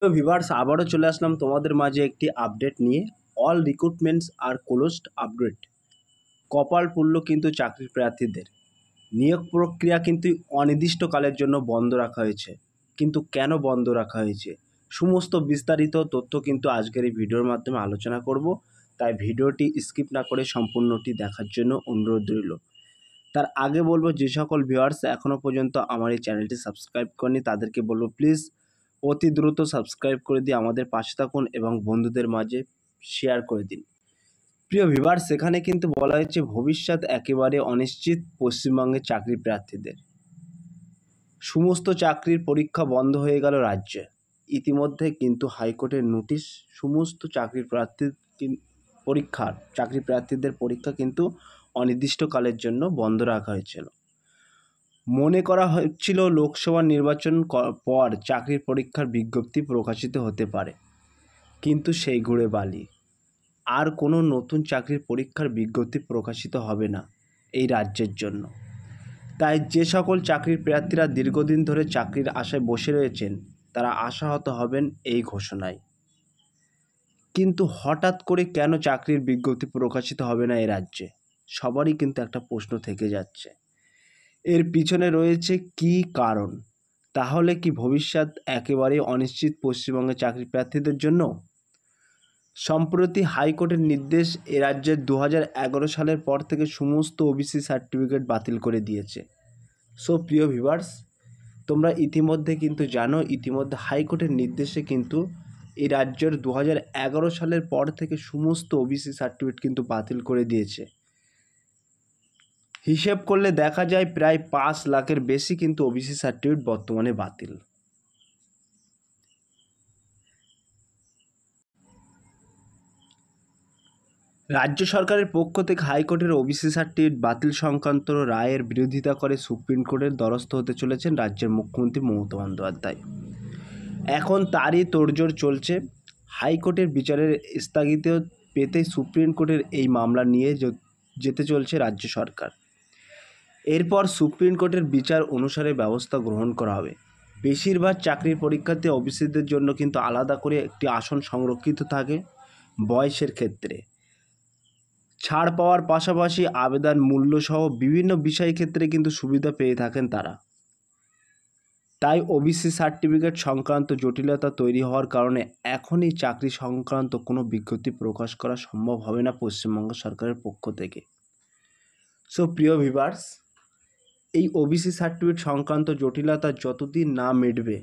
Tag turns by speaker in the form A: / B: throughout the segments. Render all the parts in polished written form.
A: তো ভিভার্স আবারও চলে আসলাম তোমাদের মাঝে একটি আপডেট নিয়ে। অল রিক্রুটমেন্টস আর ক্লোজড আপডেট। কপাল পুড়ল কিন্তু চাকরির প্রার্থীদের। নিয়োগ প্রক্রিয়া কিন্তু অনির্দিষ্টকালের জন্য বন্ধ রাখা হয়েছে। কিন্তু কেন বন্ধ রাখা হয়েছে সমস্ত বিস্তারিত তথ্য কিন্তু আজকের এই ভিডিওর মাধ্যমে আলোচনা করব। তাই ভিডিওটি স্কিপ না করে সম্পূর্ণটি দেখার জন্য অনুরোধ রইল। তার আগে বলবো, যে সকল ভিউয়ার্স এখনও পর্যন্ত আমার এই চ্যানেলটি সাবস্ক্রাইব করেনি তাদেরকে বলবো প্লিজ অতি দ্রুত সাবস্ক্রাইব করে দিয়ে আমাদের পাশে থাকুন এবং বন্ধুদের মাঝে শেয়ার করে দিন। প্রিয় ভিউয়ার্স, সেখানে কিন্তু বলা হয়েছে ভবিষ্যৎ একেবারে অনিশ্চিত পশ্চিমবঙ্গের চাকরি প্রার্থীদের। সমস্ত চাকরির পরীক্ষা বন্ধ হয়ে গেল রাজ্যে। ইতিমধ্যে কিন্তু হাইকোর্টের নোটিশ সমস্ত চাকরি প্রার্থীদের পরীক্ষা কিন্তু অনির্দিষ্টকালের জন্য বন্ধ রাখা হয়েছিল। মনে করা হচ্ছিল লোকসভা নির্বাচন পর চাকরির পরীক্ষার বিজ্ঞপ্তি প্রকাশিত হতে পারে, কিন্তু সেই ঘুরে বালি। আর কোনো নতুন চাকরির পরীক্ষার বিজ্ঞপ্তি প্রকাশিত হবে না এই রাজ্যের জন্য। তাই যে সকল চাকরির প্রার্থীরা দীর্ঘদিন ধরে চাকরির আশায় বসে রয়েছেন তারা আশাহত হবেন এই ঘোষণায়। কিন্তু হঠাৎ করে কেন চাকরির বিজ্ঞপ্তি প্রকাশিত হবে না এই রাজ্যে, সবারই কিন্তু একটা প্রশ্ন থেকে যাচ্ছে। এর পিছনে রয়েছে কি কারণ? তাহলে কি ভবিষ্যৎ একেবারেই অনিশ্চিত পশ্চিমবঙ্গের চাকরি প্রার্থীদের জন্য? সম্প্রতি হাইকোর্টের নির্দেশ এ রাজ্যের 2011 সালের পর থেকে সমস্ত ওবিসি সার্টিফিকেট বাতিল করে দিয়েছে। সো প্রিয় ভিউয়ার্স, তোমরা ইতিমধ্যে কিন্তু জানো, ইতিমধ্যে হাইকোর্টের নির্দেশে কিন্তু এই রাজ্যের 2011 সালের পর থেকে সমস্ত ওবিসি সার্টিফিকেট কিন্তু বাতিল করে দিয়েছে। হিসেব করলে দেখা যায় প্রায় 5 লাখের বেশি কিন্তু ওবিসি সার্টিফিকেট বর্তমানে বাতিল। রাজ্য সরকারের পক্ষ থেকে হাইকোর্টের ওবিসি সার্টিফিকেট বাতিল সংক্রান্ত রায়ের বিরোধিতা করে সুপ্রিম কোর্টের দ্বারস্থ হতে চলেছেন রাজ্যের মুখ্যমন্ত্রী মমতা বন্দ্যোপাধ্যায়। এখন তারই তোড়জোড় চলছে। হাইকোর্টের বিচারের স্থগিত পেতে সুপ্রিম কোর্টের এই মামলা নিয়ে যেতে চলছে রাজ্য সরকার। এরপর সুপ্রিম কোর্টের বিচার অনুসারে ব্যবস্থা গ্রহণ করা হবে। বেশিরভাগ চাকরির পরীক্ষার্থী ওবিসিদের জন্য কিন্তু আলাদা করে একটি আসন সংরক্ষিত থাকে। বয়সের ক্ষেত্রে ছাড় পাওয়ার পাশাপাশি আবেদন মূল্যসহ বিভিন্ন বিষয় ক্ষেত্রে কিন্তু সুবিধা পেয়ে থাকেন তারা। তাই ওবিসি সার্টিফিকেট সংক্রান্ত জটিলতা তৈরি হওয়ার কারণে এখনই চাকরি সংক্রান্ত কোনো বিজ্ঞপ্তি প্রকাশ করা সম্ভব হবে না পশ্চিমবঙ্গ সরকারের পক্ষ থেকে। সো প্রিয় ভিউয়ার্স, এই ওবিসি সার্টিফিকেট সংক্রান্ত জটিলতা যতদিন না মিটবে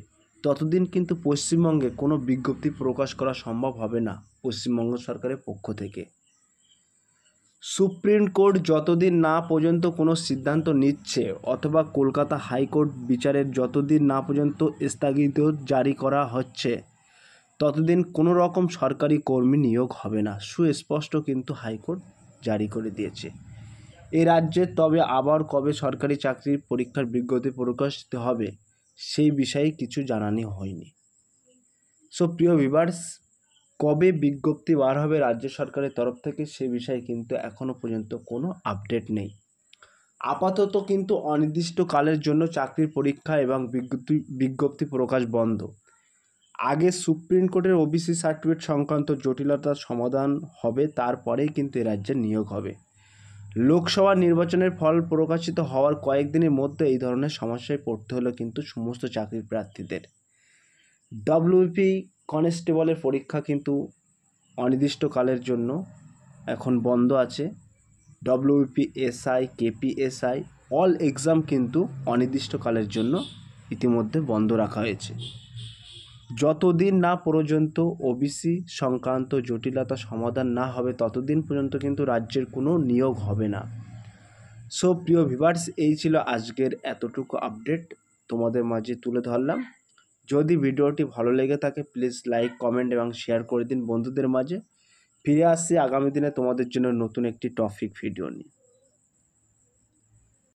A: ততদিন কিন্তু পশ্চিমবঙ্গে কোনো বিজ্ঞপ্তি প্রকাশ করা সম্ভব হবে না পশ্চিমবঙ্গ সরকারের পক্ষ থেকে। সুপ্রিম কোর্ট যতদিন না পর্যন্ত কোনো সিদ্ধান্ত নিচ্ছে অথবা কলকাতা হাইকোর্ট বিচারের যতদিন না পর্যন্ত স্থগিত জারি করা হচ্ছে ততদিন কোনো রকম সরকারি কর্মী নিয়োগ হবে না, সুস্পষ্ট কিন্তু হাইকোর্ট জারি করে দিয়েছে। এই রাজ্যে তবে আবার কবে সরকারি চাকরির পরীক্ষার বিজ্ঞপ্তি প্রকাশিত হবে সেই বিষয়ে কিছু জানানো হয়নি। সো প্রিয় ভিউয়ার্স, কবে বিজ্ঞপ্তি বার হবে রাজ্য সরকারের তরফ থেকে সে বিষয়ে কিন্তু এখনও পর্যন্ত কোনো আপডেট নেই। আপাতত কিন্তু অনির্দিষ্টকালের জন্য চাকরির পরীক্ষা এবং বিজ্ঞপ্তি প্রকাশ বন্ধ। আগে সুপ্রিম কোর্টের ওবিসি সার্টিফিকেট সংক্রান্ত জটিলতার সমাধান হবে, তারপরেই কিন্তু এ রাজ্যে নিয়োগ হবে। লোকসভা নির্বাচনের ফল প্রকাশিত হওয়ার কয়েকদিনের মধ্যে এই ধরনের সমস্যায় পড়তে হলো কিন্তু সমস্ত চাকরির প্রার্থীদের। ডব্লিউপি কনস্টেবলের পরীক্ষা কিন্তু অনির্দিষ্টকালের জন্য এখন বন্ধ আছে। WP SI, KPSI all exam কিন্তু অনির্দিষ্টকালের জন্য ইতিমধ্যে বন্ধ রাখা হয়েছে। যতদিন না পর্যন্ত ওবিসি সংক্রান্ত জটিলতা সমাধান না হবে ততদিন পর্যন্ত কিন্তু রাজ্যের কোনো নিয়োগ হবে না। সো প্রিয় ভিউয়ার্স, এই ছিল আজকের এতটুকু আপডেট তোমাদের মাঝে তুলে ধরলাম। যদি ভিডিওটি ভালো লেগে থাকে প্লিজ লাইক, কমেন্ট এবং শেয়ার করে দিন বন্ধুদের মাঝে। ফিরে আসছি আগামী দিনে তোমাদের জন্য নতুন একটি টপিক ভিডিও নিয়ে।